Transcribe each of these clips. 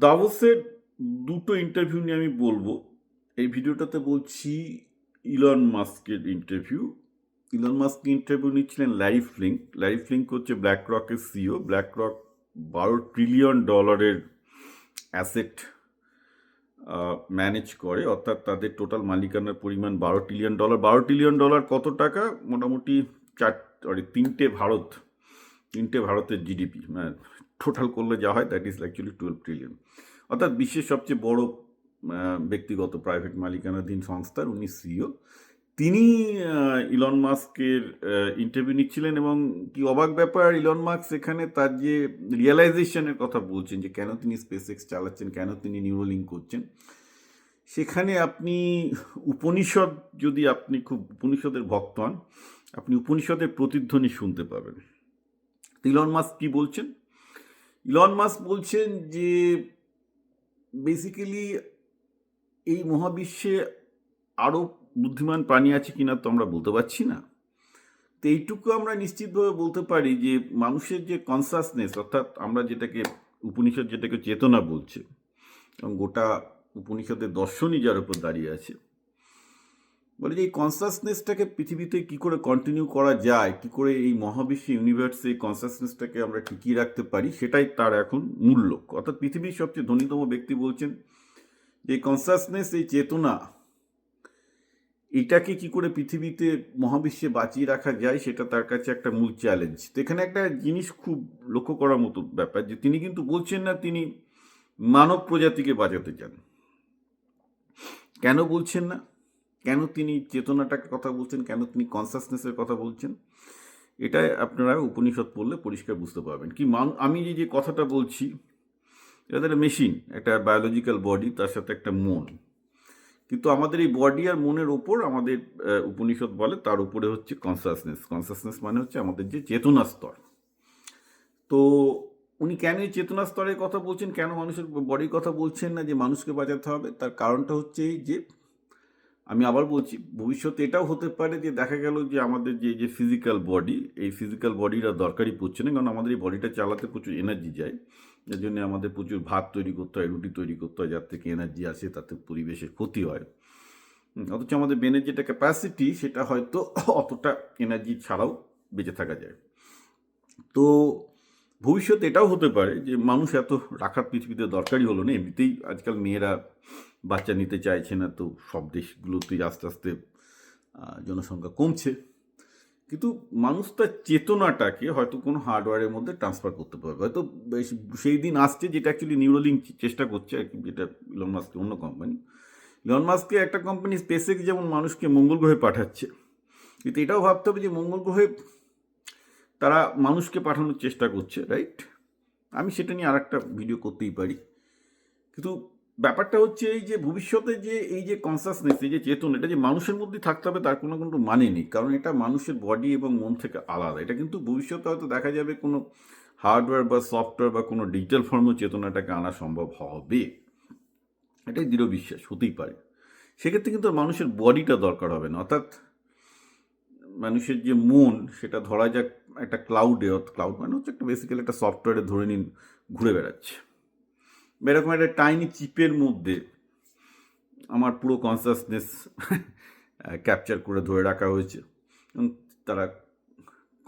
দাভোসের দুটো ইন্টারভিউ নিয়ে আমি বলবো। এই ভিডিওটাতে বলছি ইলন মাস্কের ইন্টারভিউ। ইলন মাস্ক ইন্টারভিউ নিচ্ছিলেন ল্যারি ফ্লিঙ্ক। ল্যারি ফ্লিঙ্ক হচ্ছে ব্ল্যাক রকের CEO. BlackRock $12 trillion asset manage করে, অর্থাৎ তাদের টোটাল মালিকানার পরিমাণ $12 ট্রিলিয়ন। $12 ট্রিলিয়ন কত টাকা? মোটামুটি তিনটে ভারতের জিডিপি, মানে টোটাল করলে যা হয় দ্যাট ইজ অ্যাকচুয়ালি 12 ট্রিলিয়ন। অর্থাৎ বিশ্বের সবচেয়ে বড় ব্যক্তিগত প্রাইভেট মালিকানাধীন সংস্থার উনি সিইও। তিনি ইলন মাস্কের ইন্টারভিউ নিচ্ছিলেন এবং কি অবাক ব্যাপার, ইলন মাস্ক এখানে তার যে রিয়েলাইজেশনের কথা বলছেন যে কেন তিনি স্পেস এক্স চালাচ্ছেন, কেন তিনি নিউরোলিঙ্ক করছেন, সেখানে আপনি উপনিষদ, যদি আপনি খুব উপনিষদের ভক্ত হন, আপনি উপনিষদের প্রতিধ্বনি শুনতে পাবেন। ইলন মাস্ক কি বলছেন? ইলন মাস্ক বলছেন যে বেসিক্যালি এই মহাবিশ্বে আরও বুদ্ধিমান প্রাণী আছে কিনা তো আমরা বলতে পারছি না। তো এইটুকু আমরা নিশ্চিতভাবে বলতে পারি যে মানুষের যে কনসাসনেস, অর্থাৎ আমরা যেটাকে উপনিষদ যেটাকে চেতনা বলছে, এবং গোটা উপনিষদের দর্শনই যার উপর দাঁড়িয়ে আছে, বলে যে এই কনসাসনেসটাকে পৃথিবীতে কী করে কন্টিনিউ করা যায়, কী করে এই মহাবিশ্বে ইউনিভার্সে এই কনসাসনেসটাকে আমরা টিকিয়ে রাখতে পারি, সেটাই তার এখন মূল লক্ষ্য। অর্থাৎ পৃথিবীর সবচেয়ে ধনীতম ব্যক্তি বলছেন যে কনসাসনেস, এই চেতনা, এটাকে কি করে পৃথিবীতে মহাবিশ্বে বাঁচিয়ে রাখা যায় সেটা তার কাছে একটা মূল চ্যালেঞ্জ। তো এখানে একটা জিনিস খুব লক্ষ্য করার মতো ব্যাপার, যে তিনি কিন্তু বলছেন না তিনি মানব প্রজাতিকে বাঁচাতে চান। কেন বলছেন না? কেন তিনি চেতনাটাকে কথা বলছেন, কেন তিনি কনসাসনেসের কথা বলছেন, এটা আপনারা উপনিষদ পড়লে পরিষ্কার বুঝতে পারবেন। কি আমি যে কথাটা বলছি, এটা একটা মেশিন, একটা বায়োলজিক্যাল বডি, তার সাথে একটা মন। কিন্তু আমাদের এই বডি আর মনের ওপর আমাদের উপনিষদ বলে তার উপরে হচ্ছে কনসাসনেস। কনসাসনেস মানে হচ্ছে আমাদের যে চেতনা স্তর। তো উনি কেন এই চেতনা স্তরের কথা বলছেন, কেন মানুষের বডির কথা বলছেন না যে মানুষকে বাঁচাতে হবে? তার কারণটা হচ্ছে এই যে, আমি আবার বলছি, ভবিষ্যতে এটাও হতে পারে যে দেখা গেল যে আমাদের যে ফিজিক্যাল বডি, এই ফিজিক্যাল বডিটা দরকারই পড়ছে না, কারণ আমাদের এই বডিটা চালাতে প্রচুর এনার্জি যায়, যার জন্য আমাদের প্রচুর ভাত তৈরি করতে হয়, রুটি তৈরি করতে হয়, যার থেকে এনার্জি আসে, তাতে পরিবেশের ক্ষতি হয়। অথচ আমাদের ব্রেনের যেটা ক্যাপাসিটি, সেটা হয়তো অতটা এনার্জি ছাড়াও বেঁচে থাকা যায়। তো ভবিষ্যতে এটাও হতে পারে যে মানুষ এত রাখার পৃথিবীতে দরকারই হলো না। এমনিতেই আজকাল মেয়েরা বাচ্চা নিতে চাইছে না, তো সব দেশগুলোতেই আস্তে আস্তে জনসংখ্যা কমছে। কিন্তু মানুষ তার চেতনাটাকে হয়তো কোনো হার্ডওয়্যারের মধ্যে ট্রান্সফার করতে পারবে। হয়তো সেই দিন আসছে, যেটা অ্যাকচুয়ালি নিউরোলিঙ্ক চেষ্টা করছে, যেটা ইলন মাস্কের অন্য কোম্পানি। ইলন মাস্কে একটা কোম্পানি স্পেস এক্স যেমন মানুষকে মঙ্গল গ্রহে পাঠাচ্ছে, কিন্তু এটাও ভাবতে হবে যে মঙ্গল গ্রহে তারা মানুষকে পাঠানোর চেষ্টা করছে, রাইট? আমি সেটা নিয়ে আর একটা ভিডিও করতেই পারি। কিন্তু ব্যাপারটা হচ্ছে এই যে ভবিষ্যতে যে এই যে কনসাসনেস, এই যে চেতনা, এটা যে মানুষের মধ্যে থাকতে হবে তার কোনো কিন্তু মানে নেই, কারণ এটা মানুষের বডি এবং মন থেকে আলাদা। এটা কিন্তু ভবিষ্যতে হয়তো দেখা যাবে কোনো হার্ডওয়্যার বা সফটওয়্যার বা কোনো ডিজিটাল ফর্মেও চেতনাটাকে আনা সম্ভব হবে, এটাই দৃঢ় বিশ্বাস, হতেই পারে। সেক্ষেত্রে কিন্তু মানুষের বডিটা দরকার হবে না। অর্থাৎ মানুষের যে মন, সেটা ধরা যাক একটা ক্লাউডে, ক্লাউড মানে হচ্ছে একটা বেসিক্যালি একটা সফটওয়্যারে ধরে নিন ঘুরে বেড়াচ্ছে, এরকম একটা টাইনি চিপের মধ্যে আমার পুরো কনসাসনেস ক্যাপচার করে ধরে রাখা হয়েছে এবং তারা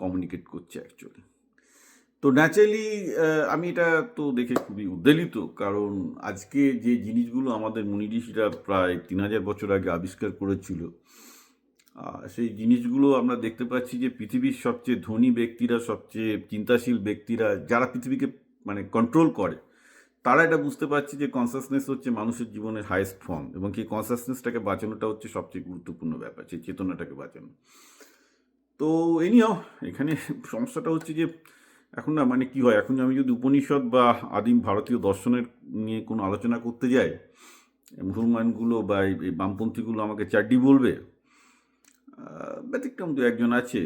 কমিউনিকেট করছে অ্যাকচুয়ালি। তো ন্যাচারালি আমি এটা তো দেখে খুবই উদ্বেলিত, কারণ আজকে যে জিনিসগুলো আমাদের মুনি ঋষিরা প্রায় 3000 বছর আগে আবিষ্কার করেছিল, সেই জিনিসগুলো আমরা দেখতে পাচ্ছি যে পৃথিবীর সবচেয়ে ধনী ব্যক্তিরা, সবচেয়ে চিন্তাশীল ব্যক্তিরা, যারা পৃথিবীকে মানে কন্ট্রোল করে, তারা এটা বুঝতে পারছে যে কনসাসনেস হচ্ছে মানুষের জীবনের হাইয়েস্ট ফর্ম, এবং সেই কনসাসনেসটাকে বাঁচানোটা হচ্ছে সবচেয়ে গুরুত্বপূর্ণ ব্যাপার, সেই চেতনাটাকে বাঁচানো। তো এনিও এখানে সমস্যাটা হচ্ছে যে এখন না, মানে কি হয়, এখন আমি যদি উপনিষদ বা আদিম ভারতীয় দর্শনের নিয়ে কোনো আলোচনা করতে যাই, মুসলমানগুলো বা এই বামপন্থীগুলো আমাকে চাড্ডি বলবে। ব্যতিক্রম দু একজন আছে,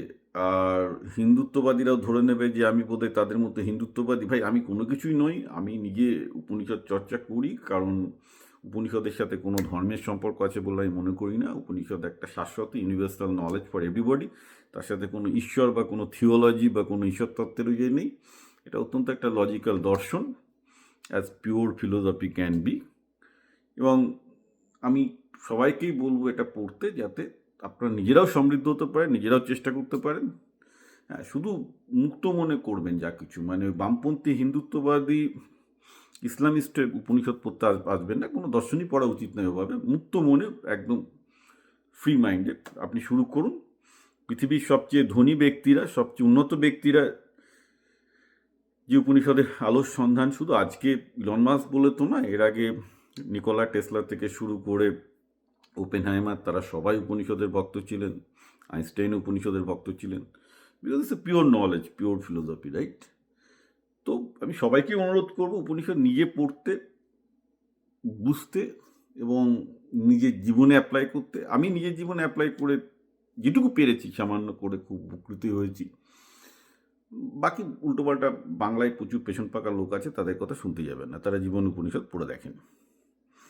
আর হিন্দুত্ববাদীরাও ধরে নেবে যে আমি বোধহয় তাদের মধ্যে হিন্দুত্ববাদী। ভাই, আমি কোনো কিছুই নই, আমি নিজে উপনিষদ চর্চা করি, কারণ উপনিষদের সাথে কোনো ধর্মের সম্পর্ক আছে বলে আমি মনে করি না। উপনিষদ একটা শাশ্বত ইউনিভার্সাল নলেজ ফর এভরিবডি, তার সাথে কোনো ঈশ্বর বা কোনো থিওলজি বা কোনো ঈশ্বর তত্ত্বের ইয়ে নেই। এটা অত্যন্ত একটা লজিক্যাল দর্শন, as pure philosophy can be. এবং আমি সবাইকেই বলবো এটা পড়তে, যাতে আপনারা নিজেরাও সমৃদ্ধ হতে পারেন, নিজেরাও চেষ্টা করতে পারেন। হ্যাঁ, শুধু মুক্ত মনে করবেন যা কিছু, মানে বামপন্থী হিন্দুত্ববাদী ইসলামিস্টের উপনিষদ পড়তে আসবেন না, কোনো দর্শনই পড়া উচিত নয় ওভাবে। মুক্ত মনে, একদম ফ্রি মাইন্ডেড আপনি শুরু করুন। পৃথিবীর সবচেয়ে ধনী ব্যক্তিরা, সবচেয়ে উন্নত ব্যক্তিরা যে উপনিষদের আলোর সন্ধান শুধু আজকে ইলন মাস্ক বলে তো না, এর আগে নিকোলা টেসলা থেকে শুরু করে ওপেনহাইমার, তারা সবাই উপনিষদের ভক্ত ছিলেন। আইনস্টাইন উপনিষদের ভক্ত ছিলেন, because it's a pure knowledge, pure philosophy, right? তো আমি সবাইকে অনুরোধ করব উপনিষদ নিজে পড়তে, বুঝতে এবং নিজের জীবনে অ্যাপ্লাই করতে। আমি নিজের জীবনে অ্যাপ্লাই করে যেটুকু পেরেছি সামান্য করে খুব উপকৃত হয়েছি। বাকি উল্টোপাল্টা বাংলায় প্রচুর পেছন পাকা লোক আছে, তাদের কথা শুনতে যাবেন না, তারা জীবন উপনিষদ পড়ে দেখেন।